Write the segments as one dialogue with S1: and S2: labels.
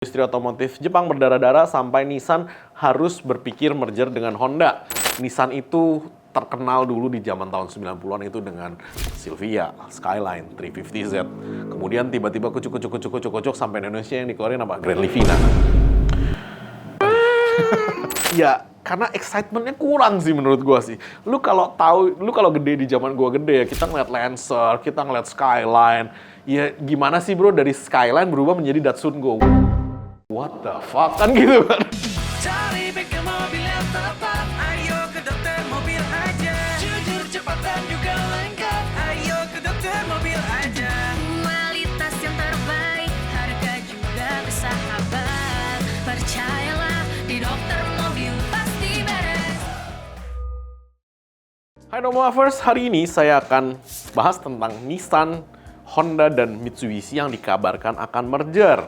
S1: Industri otomotif Jepang berdarah-darah sampai Nissan harus berpikir merger dengan Honda. Nissan itu terkenal dulu di zaman tahun 90-an itu dengan Silvia, Skyline, 350Z. Kemudian tiba-tiba kucuk sampai Indonesia yang dikeluarin apa? Grand Livina. Ya, karena excitementnya kurang sih menurut gua sih. Lu kalau gede di zaman gua gede ya, kita ngeliat Lancer, kita ngeliat Skyline. Ya gimana sih bro dari Skyline berubah menjadi Datsun Go? What the fuck kan gitu kan?
S2: Cari bengkel mobil yang tepat, ayo ke dokter mobil aja. Jujur, cepat dan juga lengkap, ayo ke dokter mobil aja.
S3: Kualitas yang terbaik, harga juga bersahabat. Percayalah, di dokter mobil pasti beres.
S1: Hai Domo Lovers, hari ini saya akan bahas tentang Nissan, Honda, dan Mitsubishi yang dikabarkan akan merger.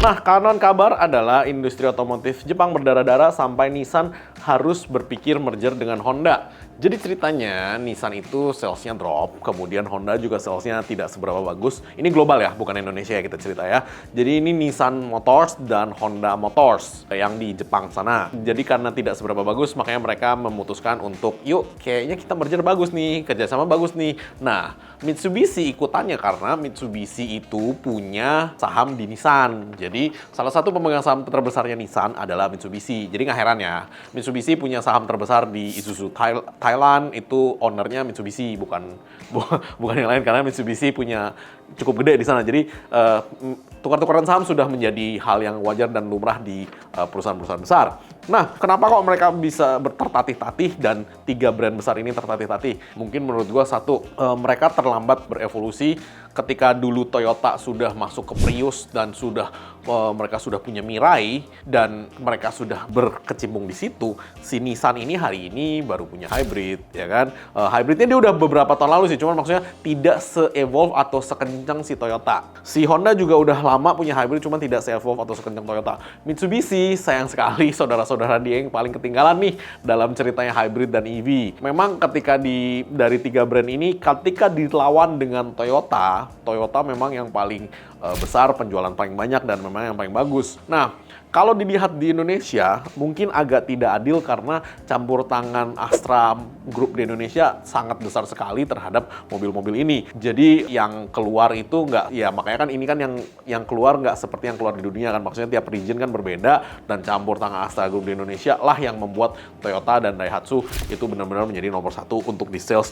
S1: Nah, konon kabar adalah industri otomotif Jepang berdarah-darah sampai Nissan harus berpikir merger dengan Honda. Jadi ceritanya Nissan itu salesnya drop, kemudian Honda juga salesnya tidak seberapa bagus. Ini global ya, bukan Indonesia ya kita cerita ya. Jadi ini Nissan Motors dan Honda Motors yang di Jepang sana. Jadi karena tidak seberapa bagus, makanya mereka memutuskan untuk yuk kayaknya kita merger bagus nih, kerjasama bagus nih. Nah, Mitsubishi ikutannya karena Mitsubishi itu punya saham di Nissan. Jadi salah satu pemegang saham terbesarnya Nissan adalah Mitsubishi. Jadi nggak heran ya, Mitsubishi punya saham terbesar di Isuzu Thailand, itu ownernya Mitsubishi, bukan yang lain, karena Mitsubishi punya cukup gede di sana. Jadi tukar-tukaran saham sudah menjadi hal yang wajar dan lumrah di perusahaan-perusahaan besar. Nah, kenapa kok mereka bisa tertatih-tatih dan tiga brand besar ini tertatih-tatih? Mungkin menurut gua satu, mereka terlambat berevolusi. Ketika dulu Toyota sudah masuk ke Prius dan mereka sudah punya Mirai dan mereka sudah berkecimpung di situ, si Nissan ini hari ini baru punya hybrid, ya kan? Hybridnya dia udah beberapa tahun lalu sih, cuman maksudnya tidak se-evolve atau sekencang si Toyota. Si Honda juga udah lama punya hybrid, cuman tidak se-evolve atau sekencang Toyota. Mitsubishi sayang sekali saudara-saudara dia yang paling ketinggalan nih dalam ceritanya hybrid dan EV. Memang ketika dari tiga brand ini, ketika dilawan dengan Toyota memang yang paling besar, penjualan paling banyak, dan memang yang paling bagus. Nah, kalau dilihat di Indonesia, mungkin agak tidak adil karena campur tangan Astra Group di Indonesia sangat besar sekali terhadap mobil-mobil ini. Jadi yang keluar itu nggak, ya makanya kan ini kan yang keluar nggak seperti yang keluar di dunia kan. Maksudnya tiap region kan berbeda, dan campur tangan Astra Group di Indonesia lah yang membuat Toyota dan Daihatsu itu benar-benar menjadi nomor satu untuk di sales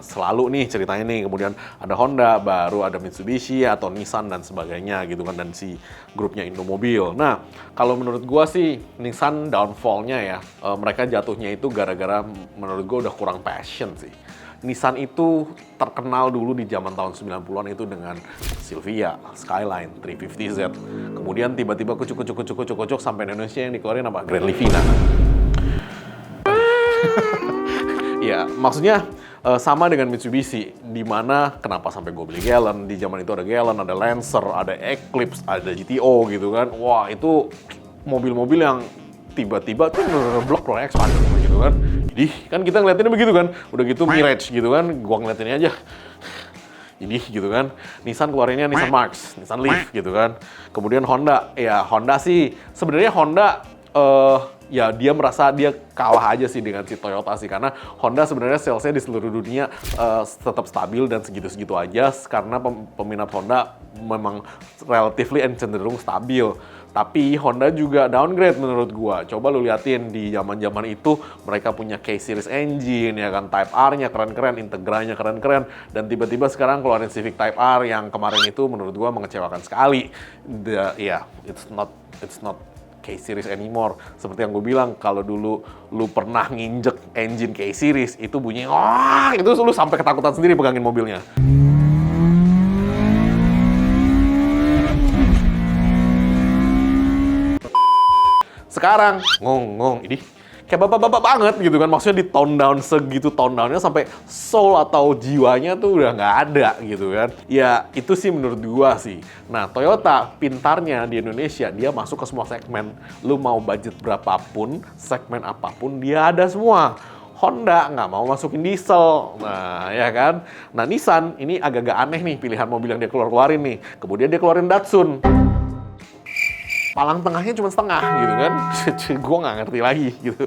S1: selalu nih ceritanya nih. Kemudian ada Honda, baru ada Mitsubishi atau Nissan dan sebagainya gitu kan, dan si grupnya Indomobil. Nah, kalau menurut gua sih Nissan downfall-nya ya, mereka jatuhnya itu gara-gara menurut gua udah kurang passion sih. Nissan itu terkenal dulu di zaman tahun 90-an itu dengan Silvia, Skyline, 350Z. Kemudian tiba-tiba kucuk sampai Indonesia yang dikeluarin apa? Grand Livina. Ya, maksudnya sama dengan Mitsubishi, di mana kenapa sampai gue beli Galant, di zaman itu ada Galant, ada Lancer, ada Eclipse, ada GTO gitu kan. Wah, itu mobil-mobil yang tiba-tiba tuh ngeblok proyek expander gitu kan. Jadi kan kita ngeliatinnya begitu kan, udah gitu Mirage gitu kan, gua ngeliatinnya aja. Jadi gitu kan, Nissan keluarinnya Nissan March, Nissan Leaf gitu kan. Kemudian Honda, ya Honda sih sebenarnya Honda ya dia merasa dia kalah aja sih dengan si Toyota sih, karena Honda sebenarnya salesnya di seluruh dunia tetap stabil dan segitu-segitu aja karena peminat Honda memang relatively and cenderung stabil. Tapi Honda juga downgrade menurut gua. Coba lu liatin di zaman-zaman itu mereka punya K-Series engine ya kan, Type R-nya keren-keren, Integranya keren-keren, dan tiba-tiba sekarang keluarin Civic Type R yang kemarin itu menurut gua mengecewakan sekali. It's not K-Series anymore. Seperti yang gue bilang, kalau dulu lu pernah nginjek engine K-Series, itu bunyi wah, itu lu sampai ketakutan sendiri pegangin mobilnya. Sekarang ngong, ini kayak bapak-bapak banget gitu kan, maksudnya di tone down segitu, tone downnya sampai soul atau jiwanya tuh udah nggak ada gitu kan. Ya itu sih menurut gua sih. Nah, Toyota pintarnya di Indonesia, dia masuk ke semua segmen. Lu mau budget berapapun, segmen apapun dia ada semua. Honda nggak mau masukin diesel, nah ya kan. Nah, Nissan ini agak-agak aneh nih pilihan mobil yang dia keluarin nih. Kemudian dia keluarin Datsun. palang tengahnya cuma setengah gitu kan. Gue nggak ngerti lagi gitu.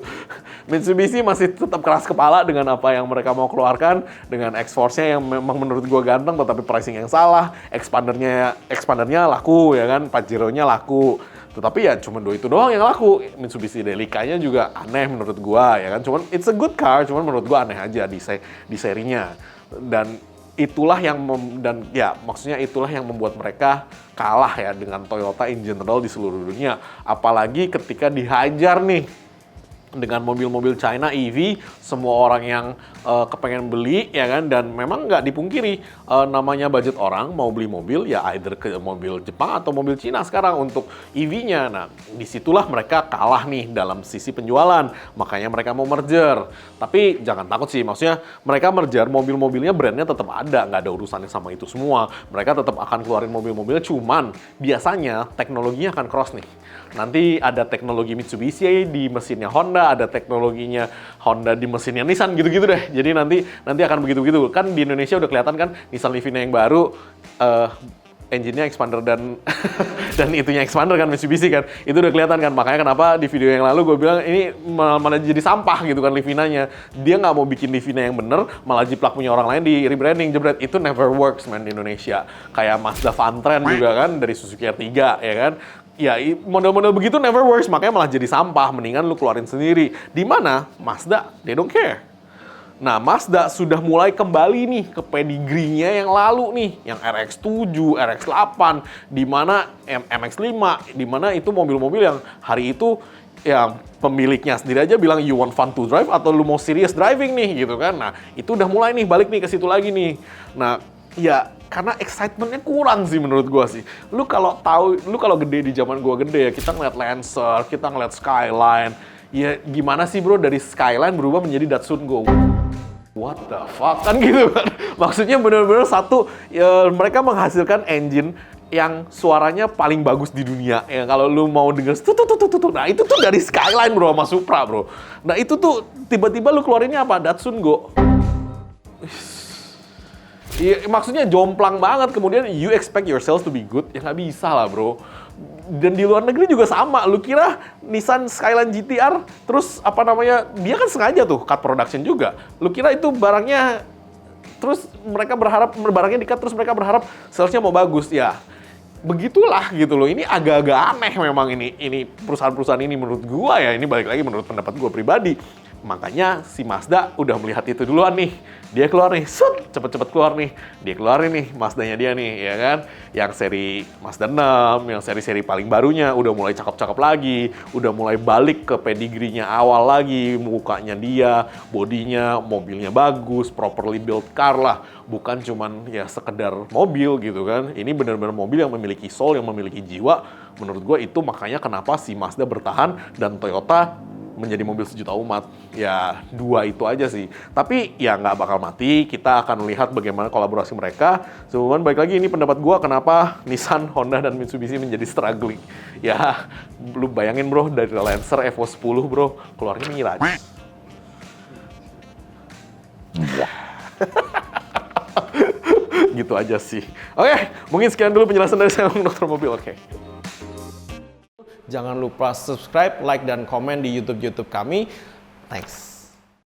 S1: Mitsubishi masih tetap keras kepala dengan apa yang mereka mau keluarkan, dengan X-Force-nya yang memang menurut gue ganteng tetapi pricing yang salah, expandernya laku ya kan, Pajero-nya laku. Tetapi ya cuma itu doang yang laku. Mitsubishi Delica-nya juga aneh menurut gue ya kan. Cuman it's a good car, cuman menurut gue aneh aja di serinya. Dan itulah yang maksudnya itulah yang membuat mereka kalah ya dengan Toyota in general di seluruh dunia. Apalagi ketika dihajar nih dengan mobil-mobil China EV, semua orang yang kepengen beli ya kan, dan memang nggak dipungkiri namanya budget orang mau beli mobil ya either ke mobil Jepang atau mobil Cina sekarang untuk EV-nya. Nah, disitulah mereka kalah nih dalam sisi penjualan, makanya mereka mau merger. Tapi jangan takut sih, maksudnya mereka merger, mobil-mobilnya brandnya tetap ada, nggak ada urusannya sama itu semua. Mereka tetap akan keluarin mobil-mobilnya, cuman biasanya teknologinya akan cross nih. Nanti ada teknologi Mitsubishi di mesinnya Honda, ada teknologinya Honda di mesinnya Nissan, gitu-gitu deh. Jadi nanti akan begitu-begitu. Kan di Indonesia udah kelihatan kan Nissan Livina yang baru, engine-nya expander dan dan itunya expander kan Mitsubishi kan. Itu udah kelihatan kan. Makanya kenapa di video yang lalu gue bilang ini malah jadi sampah gitu kan Livinanya. Dia nggak mau bikin Livina yang bener, malah jiplak punya orang lain di rebranding, jebret. Itu never works man di Indonesia. Kayak Mazda Vantrend juga kan dari Suzuki R3 ya kan. Ya, model-model begitu never works, makanya malah jadi sampah. Mendingan lu keluarin sendiri. Di mana Mazda, they don't care. Nah, Mazda sudah mulai kembali nih ke pedigree-nya yang lalu nih, yang RX-7, RX-8, di mana MX-5, di mana itu mobil-mobil yang hari itu ya pemiliknya sendiri aja bilang you want fun to drive atau lu mau serious driving nih gitu kan. Nah, itu udah mulai nih balik nih ke situ lagi nih. Nah, ya karena excitementnya kurang sih menurut gua sih. Lu kalau gede di zaman gua gede ya, kita ngeliat Lancer, kita ngeliat Skyline. Ya gimana sih bro dari Skyline berubah menjadi Datsun Go? What the fuck kan gitu kan. Maksudnya bener-bener satu ya, mereka menghasilkan engine yang suaranya paling bagus di dunia. Ya kalau lu mau denger nah itu tuh dari Skyline bro sama Supra bro. Nah itu tuh tiba-tiba lu keluarinnya apa? Datsun Go. Iya, maksudnya jomplang banget. Kemudian you expect yourself to be good, ya nggak bisa lah bro. Dan di luar negeri juga sama. Lu kira Nissan Skyline GTR, terus apa namanya, dia kan sengaja tuh cut production juga. Lu kira itu barangnya, terus mereka berharap barangnya di-cut, terus mereka berharap salesnya mau bagus. Ya begitulah gitu loh. Ini agak-agak aneh memang ini perusahaan-perusahaan ini menurut gua ya. Ini balik lagi menurut pendapat gua pribadi. Makanya si Mazda udah melihat itu duluan nih. Dia keluar nih, cepet-cepet keluar nih. Dia keluarin nih Mazdanya dia nih, ya kan. Yang seri Mazda 6, yang seri-seri paling barunya udah mulai cakep-cakep lagi. Udah mulai balik ke pedigree-nya awal lagi. Mukanya dia, bodinya, mobilnya bagus, properly built car lah. Bukan cuman ya sekedar mobil gitu kan. Ini benar-benar mobil yang memiliki soul, yang memiliki jiwa. Menurut gue itu makanya kenapa si Mazda bertahan dan Toyota menjadi mobil sejuta umat. Ya, dua itu aja sih. Tapi ya nggak bakal mati. Kita akan lihat bagaimana kolaborasi mereka. Cuman baik lagi ini pendapat gua kenapa Nissan, Honda, dan Mitsubishi menjadi struggling. Ya, lu bayangin bro, dari Lancer Evo 10 bro, keluarnya Mirage. Gitu aja sih. Oke, mungkin sekian dulu penjelasan dari saya, Dokter Mobil. Oke. Jangan lupa subscribe, like, dan komen di YouTube kami. Thanks.